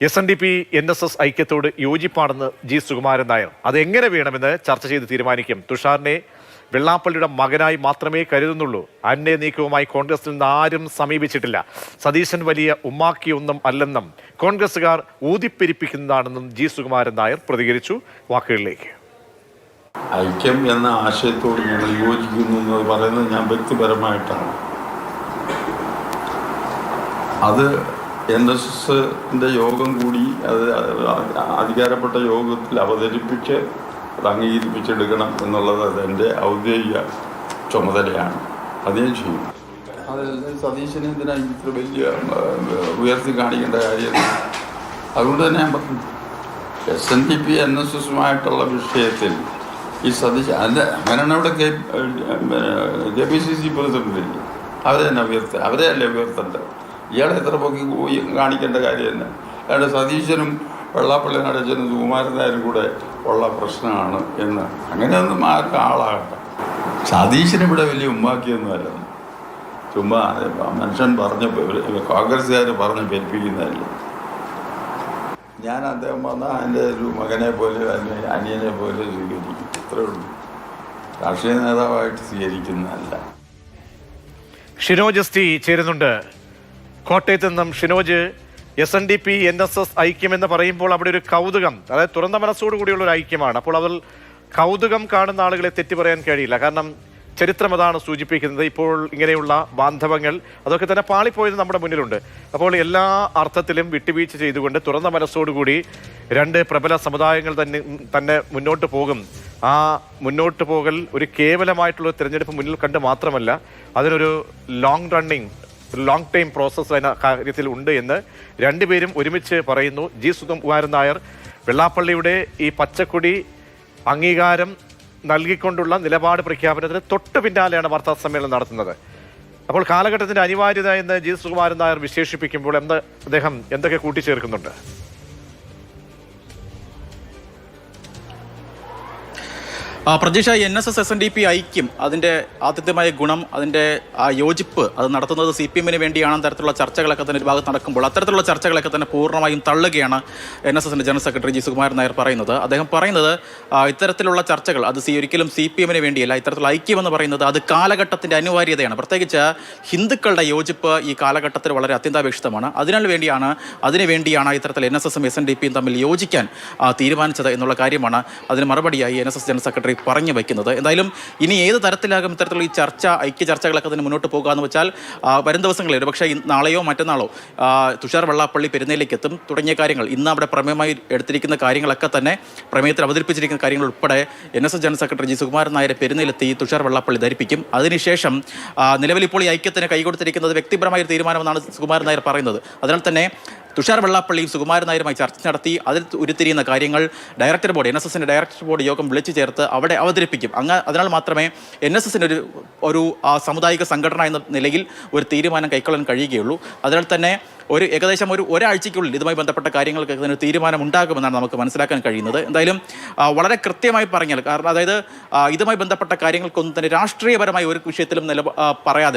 SNDP NSS ഐക്യത്തോട് യോജിപ്പാണെന്ന് Sukumaran Nair. അതെങ്ങനെ വേണമെന്ന് ചർച്ച ചെയ്ത് തീരുമാനിക്കും. തുഷാറിനെ വെള്ളാപ്പള്ളിയുടെ മകനായി മാത്രമേ കരുതുന്നുള്ളൂ. അന്യ നീക്കവുമായി കോൺഗ്രസിൽ നിന്ന് ആരും സമീപിച്ചിട്ടില്ല. സതീശൻ വലിയ ഉമ്മാക്കിയൊന്നും അല്ലെന്നും കോൺഗ്രസുകാർ ഊതിപ്പെരിപ്പിക്കുന്നതാണെന്നും സുകുമാരൻ നായർ പ്രതികരിച്ചു. വാക്കുകളിലേക്ക്. ഐക്യം എന്ന ആശയത്തോട് ഞങ്ങൾ യോജിക്കുന്നു എന്ന് പറയുന്നത് ഞാൻ വ്യക്തിപരമായിട്ടാണ്. അത് NSSന്റെ യോഗം കൂടി അത് അധികാരപ്പെട്ട യോഗത്തിൽ അവതരിപ്പിച്ച് അത് അംഗീകരിപ്പിച്ചെടുക്കണം എന്നുള്ളത് അതെൻ്റെ ഔദ്യോഗിക ചുമതലയാണ്. അത് ഞാൻ ചെയ്യും. അതായത് സതീശന് എന്തിനാണ് ഇത്ര വലിയ ഉയർത്തി കാണിക്കേണ്ട കാര്യം? അതുകൊണ്ട് തന്നെ ഞാൻ പറഞ്ഞു, SNDP NSSുമായിട്ടുള്ള വിഷയത്തിൽ ഈ സതീശ് അങ്ങനെയാണ് അവിടെ KPCC പ്രസിഡന്റ് അവരെ തന്നെ അവരെ അല്ലേ ഉയർത്തേണ്ടത്? ഇയാളെ എത്ര പൊക്കി കാണിക്കേണ്ട കാര്യം തന്നെ. അയാളുടെ സതീശനും വെള്ളാപ്പള്ളി നടേശനും സുകുമാരൻ നായരും കൂടെ ഉള്ള പ്രശ്നമാണ് എന്ന് അങ്ങനെയൊന്നും ആർക്കും ആളാകട്ടെ. സതീശന് ഇവിടെ വലിയ ഉമ്മാക്കിയൊന്നും അല്ലെന്ന് ചുമ്മാ മനുഷ്യൻ കോൺഗ്രസ്സുകാർ പറഞ്ഞ് പെരുപ്പിക്കുന്നതല്ലേ. ഞാൻ അദ്ദേഹം വന്നാൽ എൻ്റെ ഒരു മകനെ പോലെ അനിയനെ പോലെ സ്വീകരിക്കും, ഇത്രേ ഉള്ളൂ. രാഷ്ട്രീയ നേതാവായിട്ട് സ്വീകരിക്കുന്നതല്ല. ഷിനോജ് എസ് ചേരുന്നുണ്ട് കോട്ടയത്ത് നിന്നും. ഷിനോജ്, SNDP NSS ഐക്യം എന്ന് പറയുമ്പോൾ അവിടെ ഒരു കൗതുകം, അതായത് തുറന്ന മനസ്സോടു കൂടിയുള്ള ഒരു ഐക്യമാണ്. അപ്പോൾ അതിൽ കൗതുകം കാണുന്ന ആളുകളെ തെറ്റു പറയാൻ കഴിയില്ല. കാരണം ചരിത്രം അതാണ് സൂചിപ്പിക്കുന്നത്. ഇപ്പോൾ ഇങ്ങനെയുള്ള ബാന്ധവങ്ങൾ അതൊക്കെ തന്നെ പാളിപ്പോയത് നമ്മുടെ മുന്നിലുണ്ട്. അപ്പോൾ എല്ലാ അർത്ഥത്തിലും വിട്ടുവീഴ്ച ചെയ്തുകൊണ്ട് തുറന്ന മനസ്സോടുകൂടി രണ്ട് പ്രബല സമുദായങ്ങൾ തന്നെ മുന്നോട്ട് പോകും. ആ മുന്നോട്ട് പോകൽ ഒരു കേവലമായിട്ടുള്ള തിരഞ്ഞെടുപ്പ് മുന്നിൽ കണ്ട് മാത്രമല്ല, അതിനൊരു ലോങ് ടൈം പ്രോസസ്സ് അതിന് കാര്യത്തിൽ ഉണ്ട് എന്ന് രണ്ടുപേരും ഒരുമിച്ച് പറയുന്നു. സുകുമാരൻ നായർ വെള്ളാപ്പള്ളിയുടെ ഈ പച്ചക്കൊടി അംഗീകാരം നൽകിക്കൊണ്ടുള്ള നിലപാട് പ്രഖ്യാപനത്തിന് തൊട്ട് പിന്നാലെയാണ് വാർത്താ സമ്മേളനം നടത്തുന്നത്. അപ്പോൾ കാലഘട്ടത്തിന്റെ അനിവാര്യത എന്ന് സുകുമാരൻ നായർ വിശേഷിപ്പിക്കുമ്പോൾ അദ്ദേഹം എന്തൊക്കെ കൂട്ടിച്ചേർക്കുന്നുണ്ട്? പ്രതീക്ഷ, NSS SNDP ഐക്യം അതിൻ്റെ ആദ്യമായ ഗുണം, അതിൻ്റെ ആ യോജിപ്പ് അത് നടത്തുന്നത് CPM-ന് വേണ്ടിയാണ്. തരത്തിലുള്ള ചർച്ചകളൊക്കെ തന്നെ ഒരു ഭാഗത്ത് നടക്കുമ്പോൾ അത്തരത്തിലുള്ള ചർച്ചകളൊക്കെ തന്നെ പൂർണ്ണമായും തള്ളുകയാണ് NSSന്റെ ജനറൽ സെക്രട്ടറി സുകുമാരൻ നായർ പറയുന്നത്. അദ്ദേഹം പറയുന്നത് ഇത്തരത്തിലുള്ള ചർച്ചകൾ അത് ഒരിക്കലും CPM-ന് വേണ്ടിയല്ല. ഇത്തരത്തിലുള്ള ഐക്യം എന്ന് പറയുന്നത് അത് കാലഘട്ടത്തിൻ്റെ അനിവാര്യതയാണ്. പ്രത്യേകിച്ച് ഹിന്ദുക്കളുടെ യോജിപ്പ് ഈ കാലഘട്ടത്തിൽ വളരെ അത്യന്താപേക്ഷിതമാണ്. അതിനുവേണ്ടിയാണ് ഇത്തരത്തിൽ NSSും SNDPയും തമ്മിൽ യോജിക്കാൻ തീരുമാനിച്ചത് എന്നുള്ള കാര്യമാണ് അതിന് മറുപടിയായി NSS ജനറൽ സെക്രട്ടറി പറഞ്ഞു വയ്ക്കുന്നത്. എന്തായാലും ഇനി ഏത് തരത്തിലാകും ഇത്തരത്തിലുള്ള ഈ ഐക്യ ചർച്ചകളൊക്കെ തന്നെ മുന്നോട്ട് പോകുക എന്ന് വെച്ചാൽ വരും ദിവസങ്ങളിൽ ഒരുപക്ഷെ നാളെയോ മറ്റന്നാളോ തുഷാർ വെള്ളാപ്പള്ളി പെരുന്നയിലേക്ക് എത്തും തുടങ്ങിയ കാര്യങ്ങൾ, ഇന്ന് അവിടെ പ്രമേയമായി എടുത്തിരിക്കുന്ന കാര്യങ്ങളൊക്കെ തന്നെ പ്രമേയത്തിൽ അവതരിപ്പിച്ചിരിക്കുന്ന കാര്യങ്ങൾ ഉൾപ്പെടെ NSS ജനറൽ സെക്രട്ടറി സുകുമാരൻ നായരെ പെരുന്നയിലെത്തി തുഷാർ വെള്ളാപ്പള്ളി ധരിപ്പിക്കും. അതിനുശേഷം നിലവിൽ ഇപ്പോൾ ഈ ഐക്യത്തിന് കൈകൊടുത്തിരിക്കുന്നത് വ്യക്തിപരമായ ഒരു തീരുമാനമെന്നാണ് സുകുമാരൻ നായർ പറയുന്നത്. അതിനാൽ തന്നെ തുഷാർ വെള്ളാപ്പള്ളിയും സുകുമാരൻ നായരുമായി ചർച്ച നടത്തി അതിൽ ഉരുത്തിരിയുന്ന കാര്യങ്ങൾ ഡയറക്ടർ ബോർഡ് NSSന്റെ ഡയറക്ടർ ബോർഡ് യോഗം വിളിച്ചു ചേർത്ത് അവിടെ അവതരിപ്പിക്കും. അതിനാൽ മാത്രമേ NSSന്റെ ഒരു സാമുദായിക സംഘടന എന്ന നിലയിൽ ഒരു തീരുമാനം കൈക്കൊള്ളാൻ കഴിയുകയുള്ളൂ. അതിനാൽ തന്നെ ഏകദേശം ഒരാഴ്ചയ്ക്കുള്ളിൽ ഇതുമായി ബന്ധപ്പെട്ട കാര്യങ്ങൾക്ക് ഒരു തീരുമാനം ഉണ്ടാകുമെന്നാണ് നമുക്ക് മനസ്സിലാക്കാൻ കഴിയുന്നത്. എന്തായാലും വളരെ കൃത്യമായി പറഞ്ഞാൽ, കാരണം അതായത് ഇതുമായി ബന്ധപ്പെട്ട കാര്യങ്ങൾക്കൊന്നും തന്നെ രാഷ്ട്രീയപരമായ ഒരു വിഷയത്തിലും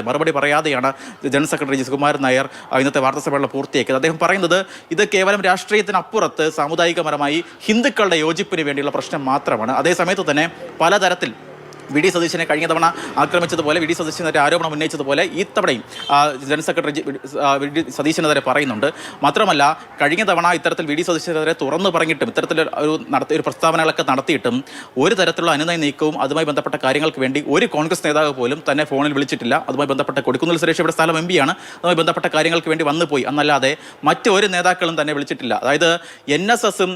മറുപടി പറയാതെയാണ് ജനറൽ സെക്രട്ടറി സുകുമാരൻ നായർ ഇന്നത്തെ വാർത്താ സമ്മേളനം പൂർത്തിയാക്കിയത്. അദ്ദേഹം പറയുന്നത് ഇത് കേവലം രാഷ്ട്രീയത്തിനപ്പുറത്ത് സാമുദായികപരമായി ഹിന്ദുക്കളുടെ യോജിപ്പിന് വേണ്ടിയുള്ള പ്രശ്നം മാത്രമാണ്. അതേസമയത്ത് തന്നെ പലതരത്തിൽ VD സതീശനെ കഴിഞ്ഞ തവണ ആക്രമിച്ചതുപോലെ, VD സതീശനെതിരെ ആരോപണം ഉന്നയിച്ചതുപോലെ ഈ തവണയും ജനറൽ സെക്രട്ടറി VD സതീശനെതിരെ പറയുന്നുണ്ട്. മാത്രമല്ല കഴിഞ്ഞ തവണ ഇത്തരത്തിൽ VD സതീശനെതിരെ തുറന്നു പറഞ്ഞിട്ടും ഒരു പ്രസ്താവനകളൊക്കെ നടത്തിയിട്ടും ഒരു തരത്തിലുള്ള അനുനയ നീക്കവും അതുമായി ബന്ധപ്പെട്ട കാര്യങ്ങൾക്ക് വേണ്ടി ഒരു കോൺഗ്രസ് നേതാവ് പോലും തന്നെ ഫോണിൽ വിളിച്ചിട്ടില്ല. അതുമായി ബന്ധപ്പെട്ട കൊടിക്കുന്നിൽ സുരേഷ് ഇവിടെ സ്ഥലം MP ആണ്. അതുമായി ബന്ധപ്പെട്ട കാര്യങ്ങൾക്ക് വേണ്ടി വന്നു പോയി എന്നല്ലാതെ മറ്റൊരു നേതാക്കളും തന്നെ വിളിച്ചിട്ടില്ല. അതായത് NSSും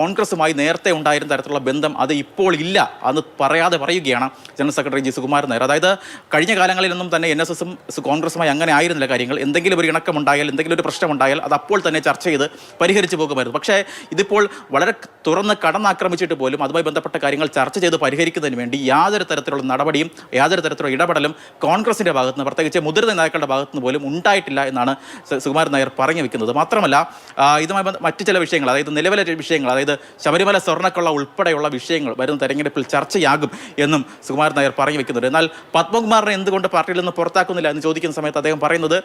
കോൺഗ്രസുമായി നേരത്തെ ഉണ്ടായിരുന്ന തരത്തിലുള്ള ബന്ധം അത് ഇപ്പോൾ ഇല്ല എന്ന് പറയുകയാണ് ജനറൽ സെക്രട്ടറി സുകുമാരൻ നായർ. അതായത് കഴിഞ്ഞ കാലങ്ങളിലൊന്നും തന്നെ NSSും കോൺഗ്രസുമായി അങ്ങനെ ആയിരുന്നില്ല കാര്യങ്ങൾ. എന്തെങ്കിലും ഒരു ഇണക്കമുണ്ടായാൽ, എന്തെങ്കിലും ഒരു പ്രശ്നമുണ്ടായാൽ അത് അപ്പോൾ തന്നെ ചർച്ച ചെയ്ത് പരിഹരിച്ചു പോകുമായിരുന്നു. പക്ഷേ ഇതിപ്പോൾ വളരെ തുറന്ന് കടന്നാക്രമിച്ചിട്ട് പോലും അതുമായി ബന്ധപ്പെട്ട കാര്യങ്ങൾ ചർച്ച ചെയ്ത് പരിഹരിക്കുന്നതിന് വേണ്ടി യാതൊരു തരത്തിലുള്ള നടപടിയും യാതൊരു തരത്തിലുള്ള ഇടപെടലും കോൺഗ്രസിൻ്റെ ഭാഗത്തുനിന്ന്, പ്രത്യേകിച്ച് മുതിർന്ന നേതാക്കളുടെ ഭാഗത്തുനിന്ന് പോലും ഉണ്ടായിട്ടില്ല എന്നാണ് സുകുമാരൻ നായർ പറഞ്ഞു വെക്കുന്നത്. മാത്രമല്ല ഇതുമായി മറ്റു ചില വിഷയങ്ങൾ, അതായത് നിലവിലെ വിഷയങ്ങൾ, അതായത് ശബരിമല സ്വർണ്ണക്കൊള്ള ഉൾപ്പെടെയുള്ള വിഷയങ്ങൾ വരുന്ന തെരഞ്ഞെടുപ്പിൽ ചർച്ചയാകും എന്നും സുകുമാരൻ നായർ പറഞ്ഞു വെക്കുന്നുണ്ട്. എന്നാൽ പത്മകുമാറിനെ എന്തുകൊണ്ട് പാർട്ടിയിൽ നിന്ന് പുറത്താക്കുന്നില്ല എന്ന് ചോദിക്കുന്ന സമയത്ത് അദ്ദേഹം പറയുന്നത്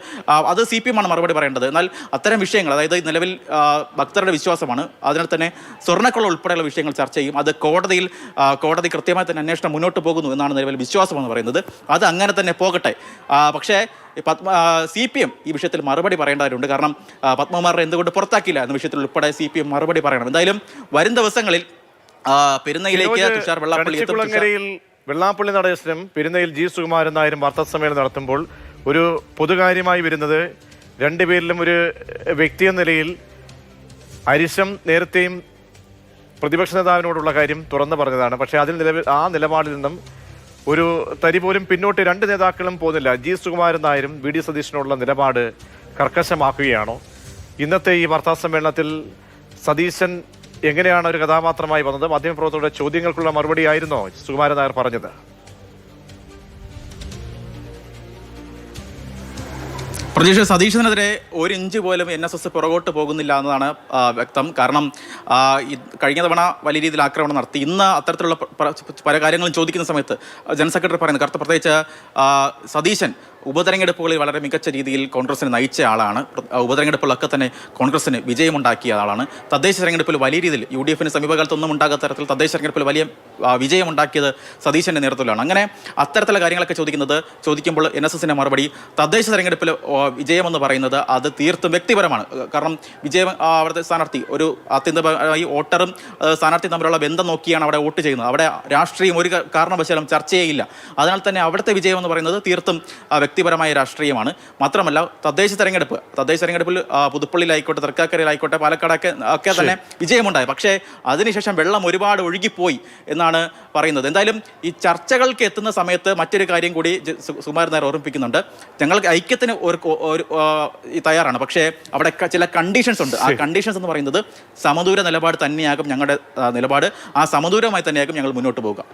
അത് CPM ആണ് മറുപടി പറയേണ്ടത്. എന്നാൽ അത്തരം വിഷയങ്ങൾ, അതായത് നിലവിൽ ഭക്തരുടെ വിശ്വാസമാണ്, അതിനാൽ തന്നെ സ്വർണ്ണക്കൊള്ള ഉൾപ്പെടെയുള്ള വിഷയങ്ങൾ ചർച്ച ചെയ്യും. അത് കോടതി കൃത്യമായി തന്നെ അന്വേഷണം മുന്നോട്ട് പോകുന്നു എന്നാണ് നിലവിൽ വിശ്വാസമെന്ന് പറയുന്നത്. അത് അങ്ങനെ തന്നെ പോകട്ടെ. പക്ഷേ CPM ഈ വിഷയത്തിൽ മറുപടി പറയേണ്ടവരുണ്ട്. കാരണം പത്മകുമാറിനെ എന്തുകൊണ്ട് പുറത്താക്കിയില്ല എന്ന വിഷയത്തിൽ ഉൾപ്പെടെ CPM മറുപടി പറയണം. എന്തായാലും വരും ദിവസങ്ങളിൽ പെരുന്നയിലേക്ക് തുഷാർ വെള്ളാപ്പള്ളി നടേശനും പെരുന്നയിൽ G. സുകുമാരൻ നായരും വാർത്താസമ്മേളനം നടത്തുമ്പോൾ ഒരു പൊതുകാര്യമായി വരുന്നത് രണ്ടുപേരിലും ഒരു വ്യക്തി എന്ന നിലയിൽ അരിശം നേരത്തെയും പ്രതിപക്ഷ നേതാവിനോടുള്ള കാര്യം തുറന്നു പറഞ്ഞതാണ്. പക്ഷേ ആ നിലപാടിൽ നിന്നും ഒരു തരി പോലും പിന്നോട്ട് രണ്ട് നേതാക്കളും പോകുന്നില്ല. G. സുകുമാരൻ നായരും VD സതീശനോടുള്ള നിലപാട് കർക്കശമാക്കുകയാണോ? ഇന്നത്തെ ഈ വാർത്താസമ്മേളനത്തിൽ സതീശൻ എങ്ങനെയാണ് ഒരു കഥാപാത്രമായി വന്നത്? മാധ്യമപ്രവർത്തകരുടെ ചോദ്യങ്ങൾക്കുള്ള മറുപടി ആയിരുന്നോ സുകുമാരൻ നായർ പറഞ്ഞത്? പ്രതീക്ഷ സതീശനെതിരെ ഒരു ഇഞ്ച് പോലും NSS പുറകോട്ട് പോകുന്നില്ല എന്നതാണ് വ്യക്തം. കാരണം കഴിഞ്ഞ തവണ വലിയ രീതിയിൽ ആക്രമണം നടത്തി. ഇന്ന് അത്തരത്തിലുള്ള പല കാര്യങ്ങളും ചോദിക്കുന്ന സമയത്ത് ജനറൽ സെക്രട്ടറി പറയുന്നത്, പ്രത്യേകിച്ച് സതീശൻ ഉപതെരഞ്ഞെടുപ്പുകളിൽ വളരെ മികച്ച രീതിയിൽ കോൺഗ്രസിനെ നയിച്ച ആളാണ്. ഉപതെരഞ്ഞെടുപ്പുകളൊക്കെ തന്നെ കോൺഗ്രസിന് വിജയമുണ്ടാക്കിയ ആളാണ്. തദ്ദേശ തെരഞ്ഞെടുപ്പിൽ വലിയ രീതിയിൽ UDFന് സമീപകാലത്തൊന്നും ഉണ്ടാകാത്ത തരത്തിൽ തദ്ദേശ തെരഞ്ഞെടുപ്പിൽ വലിയ വിജയമുണ്ടാക്കിയത് സതീശൻ്റെ നേതൃത്വത്തിലാണ്. അങ്ങനെ അത്തരത്തിലുള്ള കാര്യങ്ങളൊക്കെ ചോദിക്കുമ്പോൾ NSSന്റെ മറുപടി, തദ്ദേശ തെരഞ്ഞെടുപ്പിൽ വിജയമെന്ന് പറയുന്നത് അത് തീർത്തും വ്യക്തിപരമാണ്. കാരണം വിജയം അവിടുത്തെ സ്ഥാനാർത്ഥി ഒരു ആത്യന്തികമായി വോട്ടറും സ്ഥാനാർത്ഥിയും തമ്മിലുള്ള ബന്ധം നോക്കിയാണ് അവിടെ വോട്ട് ചെയ്യുന്നത്. അവിടെ രാഷ്ട്രീയം ഒരു കാരണവശാലും ചർച്ചയേയില്ല. അതിനാൽ തന്നെ അവിടുത്തെ വിജയം എന്ന് പറയുന്നത് തീർത്തും വ്യക്തിപരമായ രാഷ്ട്രീയമാണ്. മാത്രമല്ല തദ്ദേശ തെരഞ്ഞെടുപ്പിൽ പുതുപ്പള്ളിയിലായിക്കോട്ടെ, തൃക്കാക്കരയിലായിക്കോട്ടെ, പാലക്കാടൊക്കെ തന്നെ വിജയമുണ്ടായി. പക്ഷേ അതിനുശേഷം വെള്ളം ഒരുപാട് ഒഴുകിപ്പോയി എന്നാണ് പറയുന്നത്. എന്തായാലും ഈ ചർച്ചകൾക്ക് എത്തുന്ന സമയത്ത് മറ്റൊരു കാര്യം കൂടി സുകുമാരൻ നായർ ഓർമ്മിപ്പിക്കുന്നുണ്ട്. ഞങ്ങൾക്ക് ഐക്യത്തിന് തയ്യാറാണ്, പക്ഷേ അവിടെ ചില കണ്ടീഷൻസ് ഉണ്ട്. ആ കണ്ടീഷൻസ് എന്ന് പറയുന്നത് സമദൂര നിലപാട് തന്നെയാകും ഞങ്ങളുടെ നിലപാട്. ആ സമദൂരമായി തന്നെയാകും ഞങ്ങൾ മുന്നോട്ട് പോകുക.